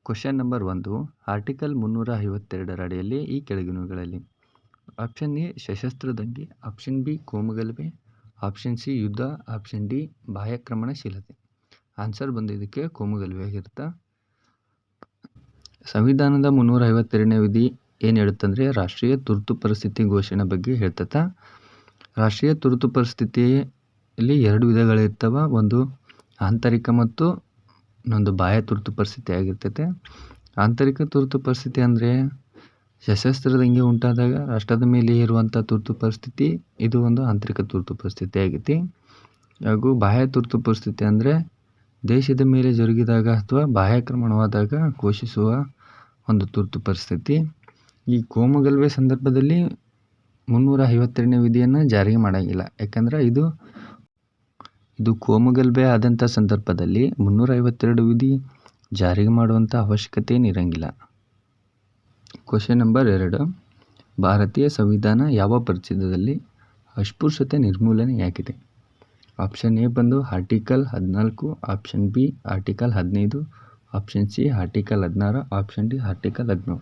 Question number 1 article 352 ಅಡಿಯಲ್ಲಿ ಈ ಕೆಳಗಿನವುಗಳಲ್ಲಿ ಆಪ್ಷನ್ ಎ ಸಶಸ್ತ್ರ ದಂಗೆ, ಆಪ್ಷನ್ ಬಿ ಕೋಮುಗಲಭೆ, ಆಪ್ಷನ್ ಸಿ ಯುದ್ಧ, ಆಪ್ಷನ್ ಡಿ ಬಾಹ್ಯಾಕ್ರಮಣಶೀಲತೆ. ಆನ್ಸರ್ ಬಂದಿದ್ದಕ್ಕೆ ಕೋಮುಗಲಭೆ ಆಗಿರುತ್ತೆ. ಸಂವಿಧಾನದ 352ನೇ ವಿಧಿ ಏನು ಹೇಳುತ್ತಂದರೆ ರಾಷ್ಟ್ರೀಯ ತುರ್ತು ಪರಿಸ್ಥಿತಿ ಘೋಷಣೆ ಬಗ್ಗೆ ಹೇಳ್ತದೆ. ರಾಷ್ಟ್ರೀಯ ತುರ್ತು ಪರಿಸ್ಥಿತಿಯಲ್ಲಿ 2 ವಿಧಗಳಿರ್ತವೆ. ಒಂದು ಆಂತರಿಕ ಮತ್ತು ಇನ್ನೊಂದು ಬಾಹ್ಯ ತುರ್ತು ಪರಿಸ್ಥಿತಿ ಆಗಿರ್ತೈತೆ. ಆಂತರಿಕ ತುರ್ತು ಪರಿಸ್ಥಿತಿ ಅಂದರೆ ಸಶಸ್ತ್ರ ದಂಗೆ ಉಂಟಾದಾಗ ರಾಷ್ಟ್ರದ ಮೇಲೆ ಇರುವಂಥ ತುರ್ತು ಪರಿಸ್ಥಿತಿ, ಇದು ಒಂದು ಆಂತರಿಕ ತುರ್ತು ಪರಿಸ್ಥಿತಿ ಆಗೈತಿ. ಹಾಗೂ ಬಾಹ್ಯ ತುರ್ತು ಪರಿಸ್ಥಿತಿ ಅಂದರೆ ದೇಶದ ಮೇಲೆ ಜರುಗಿದಾಗ ಅಥವಾ ಬಾಹ್ಯಾಕ್ರಮಣವಾದಾಗ ಘೋಷಿಸುವ ಒಂದು ತುರ್ತು ಪರಿಸ್ಥಿತಿ. ಈ ಕೋಮುಗಲಭೆ ಸಂದರ್ಭದಲ್ಲಿ 352ನೇ ವಿಧಿಯನ್ನು ಜಾರಿಗೆ ಮಾಡೋಂಗಿಲ್ಲ. ಯಾಕಂದರೆ ಇದು ಕೋಮುಗಲಭೆ ಆದಂಥ ಸಂದರ್ಭದಲ್ಲಿ 352 ವಿಧಿ ಜಾರಿಗೆ ಮಾಡುವಂಥ ಅವಶ್ಯಕತೆ ಏನಿರಂಗಿಲ್ಲ. ಕ್ವಶನ್ ನಂಬರ್ 2 ಭಾರತೀಯ ಸಂವಿಧಾನ ಯಾವ ಪರಿಚ್ಛೇದದಲ್ಲಿ ಅಸ್ಪೃಶ್ಯತೆ ನಿರ್ಮೂಲನೆಯಾಗಿದೆ? ಆಪ್ಷನ್ ಎ ಬಂದು article 14, option B article 15, option C article 16, option D article 17.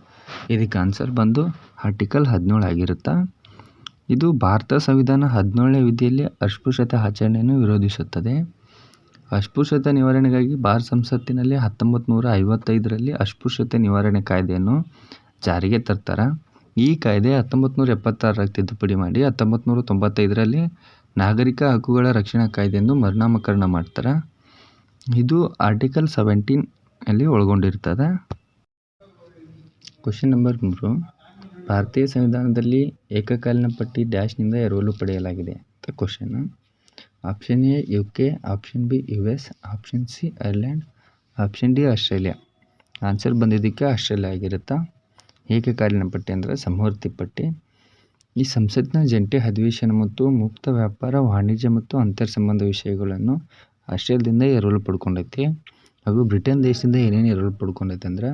ಇದಕ್ಕೆ ಆನ್ಸರ್ ಬಂದು ಆರ್ಟಿಕಲ್ 17 ಆಗಿರುತ್ತೆ. ಇದು ಭಾರತ ಸಂವಿಧಾನ 17ನೇ ವಿಧಿಯಲ್ಲಿ ಅಸ್ಪೃಶ್ಯತೆ ಆಚರಣೆಯನ್ನು ವಿರೋಧಿಸುತ್ತದೆ. ಅಸ್ಪೃಶ್ಯತೆ ನಿವಾರಣೆಗಾಗಿ ಭಾರತ ಸಂಸತ್ತಿನಲ್ಲಿ 1955ರಲ್ಲಿ ಅಸ್ಪೃಶ್ಯತೆ ನಿವಾರಣೆ ಕಾಯ್ದೆಯನ್ನು ಜಾರಿಗೆ ತರ್ತಾರೆ. ಈ ಕಾಯ್ದೆ 1976ರಲ್ಲಿ ತಿದ್ದುಪಡಿ ಮಾಡಿ 1995ರಲ್ಲಿ ನಾಗರಿಕ ಹಕ್ಕುಗಳ ರಕ್ಷಣಾ ಕಾಯ್ದೆಯನ್ನು ಮರುನಾಮಕರಣ ಮಾಡ್ತಾರೆ. ಇದು ಆರ್ಟಿಕಲ್ 17 ಒಳಗೊಂಡಿರ್ತದೆ. ಕ್ವಶನ್ ನಂಬರ್ 3 ಭಾರತೀಯ ಸಂವಿಧಾನದಲ್ಲಿ ಏಕಕಾಲೀನ ಪಟ್ಟಿ ಡ್ಯಾಶ್ನಿಂದ ಎರವಲು ಪಡೆಯಲಾಗಿದೆ ಅಂತ question. Option A UK, option B US, option C Ireland, option D Australia. Answer ಬಂದಿದ್ದಕ್ಕೆ ಆಸ್ಟ್ರೇಲಿಯಾ ಆಗಿರುತ್ತೆ. ಏಕಕಾಲೀನ ಪಟ್ಟಿ ಅಂದರೆ ಸಮವರ್ತಿ ಪಟ್ಟಿ. ಈ ಸಂಸತ್ತಿನ ಜಂಟಿ ಅಧಿವೇಶನ ಮತ್ತು ಮುಕ್ತ ವ್ಯಾಪಾರ, ವಾಣಿಜ್ಯ ಮತ್ತು ಅಂತರ್ ಸಂಬಂಧ ವಿಷಯಗಳನ್ನು ಆಸ್ಟ್ರೇಲಿಯಾದಿಂದ ಎರವಲು ಪಡ್ಕೊಂಡೈತಿ. ಹಾಗೂ ಬ್ರಿಟನ್ ದೇಶದಿಂದ ಏನೇನು ಎರವಲು ಪಡ್ಕೊಂಡೈತೆ ಅಂದ್ರೆ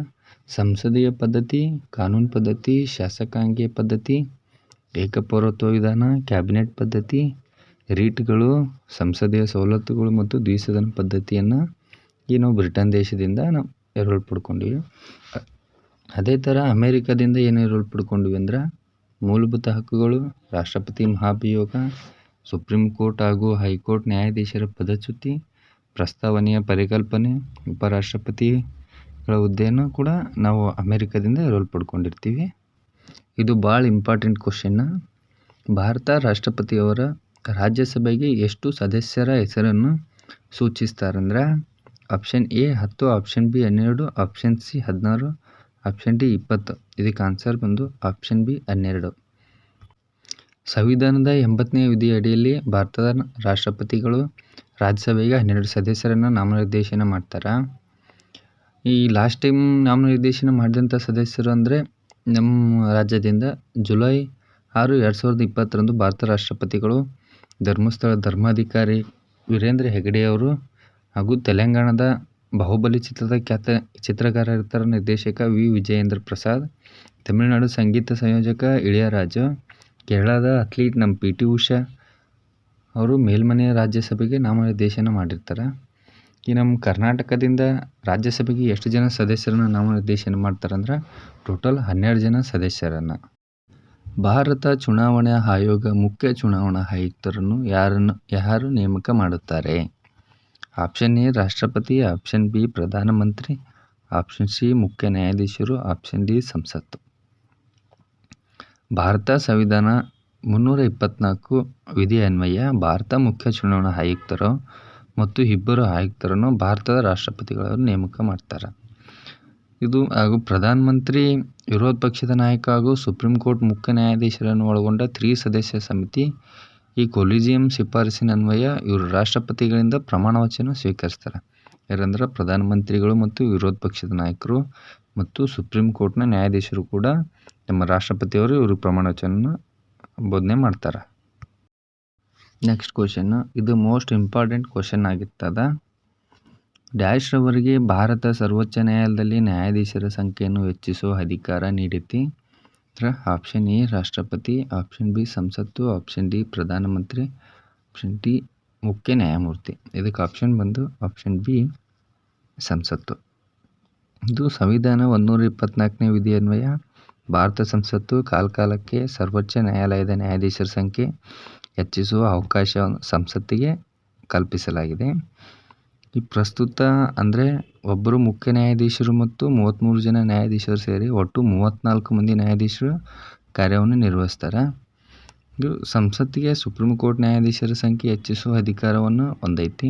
ಸಂಸದೀಯ ಪದ್ಧತಿ, ಕಾನೂನು ಪದ್ಧತಿ, ಶಾಸಕಾಂಗೀಯ ಪದ್ಧತಿ, ಏಕಪೌರತ್ವ ವಿಧಾನ, ಕ್ಯಾಬಿನೆಟ್ ಪದ್ಧತಿ, ರೀಟ್ಗಳು, ಸಂಸದೀಯ ಸವಲತ್ತುಗಳು ಮತ್ತು ದ್ವಿಸದನ ಪದ್ಧತಿಯನ್ನು ನಾವು ಬ್ರಿಟನ್ ದೇಶದಿಂದ ನಾವು ಎರವಲು ಪಡ್ಕೊಂಡಿವಿ. ಅದೇ ಥರ ಅಮೇರಿಕಾದಿಂದ ಏನು ಎರವಲು ಪಡ್ಕೊಂಡಿವಿ ಅಂದ್ರೆ ಮೂಲಭೂತ ಹಕ್ಕುಗಳು, ರಾಷ್ಟ್ರಪತಿ ಮಹಾಭಿಯೋಗ, ಸುಪ್ರೀಂ ಕೋರ್ಟ್ ಹಾಗೂ ಹೈಕೋರ್ಟ್ ನ್ಯಾಯಾಧೀಶರ ಪದಚ್ಯುತಿ, ಪ್ರಸ್ತಾವನೆಯ ಪರಿಕಲ್ಪನೆ, ಉಪರಾಷ್ಟ್ರಪತಿಗಳ ಹುದ್ದೆಯನ್ನು ಕೂಡ ನಾವು ಅಮೇರಿಕಾದಿಂದ ಎರವಲು ಪಡ್ಕೊಂಡಿರ್ತೀವಿ. ಇದು ಭಾಳ ಇಂಪಾರ್ಟೆಂಟ್ ಕ್ವಶನ್ನ. ಭಾರತ ರಾಷ್ಟ್ರಪತಿಯವರ ರಾಜ್ಯಸಭೆಗೆ ಎಷ್ಟು ಸದಸ್ಯರ ಹೆಸರನ್ನು ಸೂಚಿಸ್ತಾರಂದ್ರೆ option A 10, option B 12, option C 16, option D 20. ಇದಕ್ಕೆ ಆನ್ಸರ್ ಬಂದು ಆಪ್ಷನ್ ಬಿ 12. ಸಂವಿಧಾನದ 80ನೇ ವಿಧಿ ಅಡಿಯಲ್ಲಿ ಭಾರತದ ರಾಷ್ಟ್ರಪತಿಗಳು ರಾಜ್ಯಸಭೆಗೆ 12 ಸದಸ್ಯರನ್ನು ನಾಮನಿರ್ದೇಶನ ಮಾಡ್ತಾರೆ. ಈ ಲಾಸ್ಟ್ ಟೈಮ್ ನಾಮನಿರ್ದೇಶನ ಮಾಡಿದಂಥ ಸದಸ್ಯರು ಅಂದರೆ ನಮ್ಮ ರಾಜ್ಯದಿಂದ ಜುಲೈ 6, 2020ರಂದು ಭಾರತ ರಾಷ್ಟ್ರಪತಿಗಳು ಧರ್ಮಸ್ಥಳ ಧರ್ಮಾಧಿಕಾರಿ ವೀರೇಂದ್ರ ಹೆಗಡೆಯವರು ಹಾಗೂ ತೆಲಂಗಾಣದ ಬಾಹುಬಲಿ ಚಿತ್ರದ ಖ್ಯಾತ ಚಿತ್ರಕಾರ ಇರ್ತಾರೆ ನಿರ್ದೇಶಕ ವಿ. ವಿಜಯೇಂದ್ರ ಪ್ರಸಾದ್, ತಮಿಳುನಾಡು ಸಂಗೀತ ಸಂಯೋಜಕ ಇಳಯರಾಜ, ಕೇರಳದ ಅಥ್ಲೀಟ್ ನಮ್ಮ PT ಉಷಾ ಅವರು ಮೇಲ್ಮನೆಯ ರಾಜ್ಯಸಭೆಗೆ ನಾಮನಿರ್ದೇಶನ ಮಾಡಿರ್ತಾರೆ. ಈ ನಮ್ಮ ಕರ್ನಾಟಕದಿಂದ ರಾಜ್ಯಸಭೆಗೆ ಎಷ್ಟು ಜನ ಸದಸ್ಯರನ್ನು ನಾಮನಿರ್ದೇಶನ ಮಾಡ್ತಾರಂದ್ರೆ ಟೋಟಲ್ 12 ಜನ ಸದಸ್ಯರನ್ನು. ಭಾರತ ಚುನಾವಣಾ ಆಯೋಗ ಮುಖ್ಯ ಚುನಾವಣಾ ಆಯುಕ್ತರನ್ನು ಯಾರು ನೇಮಕ ಮಾಡುತ್ತಾರೆ? ಆಪ್ಷನ್ ಎ ರಾಷ್ಟ್ರಪತಿ, ಆಪ್ಷನ್ ಬಿ ಪ್ರಧಾನಮಂತ್ರಿ, ಆಪ್ಷನ್ ಸಿ ಮುಖ್ಯ ನ್ಯಾಯಾಧೀಶರು, ಆಪ್ಷನ್ ಡಿ ಸಂಸತ್ತು. ಭಾರತ ಸಂವಿಧಾನ 324 ವಿಧಿ ಅನ್ವಯ ಭಾರತ ಮುಖ್ಯ ಚುನಾವಣಾ ಆಯುಕ್ತರು ಮತ್ತು 2 ಆಯುಕ್ತರನ್ನು ಭಾರತದ ರಾಷ್ಟ್ರಪತಿಗಳನ್ನು ನೇಮಕ ಮಾಡ್ತಾರೆ. ಇದು ಹಾಗೂ ಪ್ರಧಾನಮಂತ್ರಿ, ವಿರೋಧ ಪಕ್ಷದ ನಾಯಕ ಹಾಗೂ ಸುಪ್ರೀಂ ಕೋರ್ಟ್ ಮುಖ್ಯ ನ್ಯಾಯಾಧೀಶರನ್ನು ಒಳಗೊಂಡ 3 ಸದಸ್ಯ ಸಮಿತಿ. ಈ ಕೊಲಿಜಿಯಂ ಶಿಫಾರಸಿನನ್ವಯ ಇವರು ರಾಷ್ಟ್ರಪತಿಗಳಿಂದ ಪ್ರಮಾಣ ವಚನ ಸ್ವೀಕರಿಸ್ತಾರೆ. ಯಾರಂದ್ರೆ ಪ್ರಧಾನಮಂತ್ರಿಗಳು ಮತ್ತು ವಿರೋಧ ಪಕ್ಷದ ನಾಯಕರು ಮತ್ತು ಸುಪ್ರೀಂ ಕೋರ್ಟ್ನ ನ್ಯಾಯಾಧೀಶರು ಕೂಡ ನಮ್ಮ ರಾಷ್ಟ್ರಪತಿಯವರು ಇವರು ಪ್ರಮಾಣ ವಚನ ಬೋಧನೆ ಮಾಡ್ತಾರೆ. ನೆಕ್ಸ್ಟ್ ಕ್ವಶನ್, ಇದು ಮೋಸ್ಟ್ ಇಂಪಾರ್ಟೆಂಟ್ ಕ್ವಶನ್ ಆಗಿರ್ತದ. ಡ್ಯಾಶ್ ರವರಿಗೆ ಭಾರತ ಸರ್ವೋಚ್ಚ ನ್ಯಾಯಾಲಯದಲ್ಲಿ ನ್ಯಾಯಾಧೀಶರ ಸಂಖ್ಯೆಯನ್ನು ಹೆಚ್ಚಿಸುವ ಅಧಿಕಾರ ನೀಡೈತಿ? ಆಪ್ಷನ್ ಎ ರಾಷ್ಟ್ರಪತಿ, ಆಪ್ಷನ್ ಬಿ ಸಂಸತ್ತು, ಆಪ್ಷನ್ ಡಿ ಪ್ರಧಾನಮಂತ್ರಿ, ಆಪ್ಷನ್ ಡಿ ಮುಖ್ಯ ನ್ಯಾಯಮೂರ್ತಿ. ಇದಕ್ಕೆ ಆಪ್ಷನ್ ಬಂದು ಆಪ್ಷನ್ ಬಿ ಸಂಸತ್ತು. ಇದು ಸಂವಿಧಾನ 124ನೇ ವಿಧಿಯನ್ವಯ ಭಾರತ ಸಂಸತ್ತು ಕಾಲಕಾಲಕ್ಕೆ ಸರ್ವೋಚ್ಚ ನ್ಯಾಯಾಲಯದ ನ್ಯಾಯಾಧೀಶರ ಸಂಖ್ಯೆ ಹೆಚ್ಚಿಸುವ ಅವಕಾಶವನ್ನು ಸಂಸತ್ತಿಗೆ ಕಲ್ಪಿಸಲಾಗಿದೆ. ಈ ಪ್ರಸ್ತುತ ಅಂದರೆ ಒಬ್ಬರು ಮುಖ್ಯ ನ್ಯಾಯಾಧೀಶರು ಮತ್ತು 33 ಜನ ನ್ಯಾಯಾಧೀಶರು ಸೇರಿ ಒಟ್ಟು 34 ಮಂದಿ ನ್ಯಾಯಾಧೀಶರು ಕಾರ್ಯವನ್ನು ನಿರ್ವಹಿಸ್ತಾರೆ. ಇದು ಸಂಸತ್ತಿಗೆ ಸುಪ್ರೀಂ ಕೋರ್ಟ್ ನ್ಯಾಯಾಧೀಶರ ಸಂಖ್ಯೆ ಹೆಚ್ಚಿಸುವ ಅಧಿಕಾರವನ್ನು ಹೊಂದೈತಿ.